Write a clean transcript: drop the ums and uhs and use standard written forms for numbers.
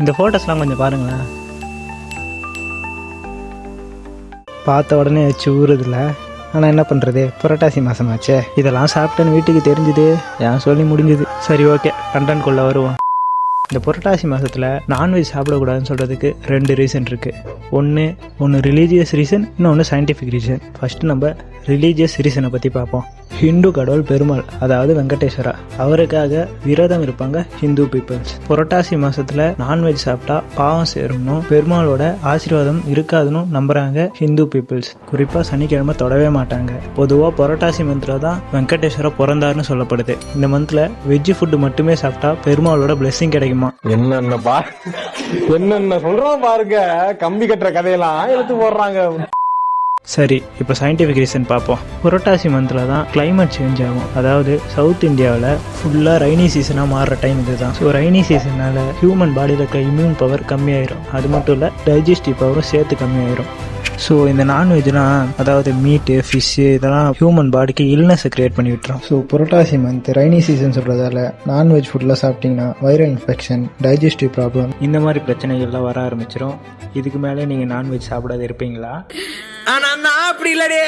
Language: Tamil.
இந்த ஃபோட்டோஸ்லாம் கொஞ்சம் பாருங்களேன். பார்த்த உடனே வச்சு ஊறுதில்ல. ஆனால் என்ன பண்ணுறது, புரட்டாசி மாதமாச்சே. இதெல்லாம் சாப்பிட்டேன்னு வீட்டுக்கு தெரிஞ்சுது, ஏன் சொல்லி முடிஞ்சுது. சரி, ஓகே, கண்டென்ட்குள்ளே வருவோம். இந்த புரட்டாசி மாதத்தில் நான்வெஜ் சாப்பிடக்கூடாதுன்னு சொல்கிறதுக்கு 2 ரீசன் இருக்குது. ஒன்று ரிலீஜியஸ் ரீசன், இன்னொன்று சயின்டிஃபிக் ரீசன். ஃபஸ்ட்டு நம்ம ரிலீஜியஸ் ரீசனை பற்றி பார்ப்போம். ஹிந்து கடவுள் பெருமாள், அதாவது வெங்கடேஸ்வரா, அவருக்காக விரதம் இருப்பாங்க ஹிந்து பீப்புள்ஸ். புரட்டாசி மாதத்தில் நான்வெஜ் சாப்பிட்டா பாவம் சேரும்னும் பெருமாளோட ஆசீர்வாதம் இருக்காதுன்னு நம்புகிறாங்க ஹிந்து பீப்புள்ஸ். குறிப்பாக சனிக்கிழமை தொடவே மாட்டாங்க. பொதுவாக புரட்டாசி மந்தில் தான் வெங்கடேஸ்வரா பிறந்தாருன்னு சொல்லப்படுது. இந்த மந்தில் வெஜ் ஃபுட்டு மட்டுமே சாப்பிட்டா பெருமாளோட பிளெஸிங் கிடைக்குமா. என்னென்ன சொல்றோம் பாருங்க, கம்பி கட்டுற கதையெல்லாம் எடுத்து போடுறாங்க. சரி, இப்போ சயின்டிஃபிக் ரீசன் பார்ப்போம். புரட்டாசி மந்தில் தான் கிளைமேட் சேஞ்ச் ஆகும். அதாவது சவுத் இந்தியாவில் ஃபுல்லாக ரைனி சீசனாக மாறுற டைம் இது தான். ஸோ ரைனி சீசனால் ஹியூமன் பாடியில் இருக்க இம்யூன் பவர் கம்மியாயிரும். அது மட்டும் இல்லை, டைஜஸ்டிவ் பவரும் சேர்த்து கம்மியாயிரும். ஸோ இந்த நான்வெஜ்லாம், அதாவது மீட்டு, ஃபிஷ்ஷு, இதெல்லாம் ஹியூமன் பாடிக்கு இல்னஸை க்ரியேட் பண்ணி விட்டுரும். ஸோ புரட்டாசி மந்த் ரைனி சீசன் சொல்கிறதால நான்வெஜ் ஃபுட்டில் சாப்பிட்டிங்கன்னா வைரல் இன்ஃபெக்ஷன், டைஜஸ்டிவ் ப்ராப்ளம், இந்த மாதிரி பிரச்சனைகள்லாம் வர ஆரம்பிச்சிடும். இதுக்கு மேலே நீங்கள் நான்வெஜ் சாப்பிடாத இருப்பீங்களா? ஆனா நான் அப்படி இல்லடே.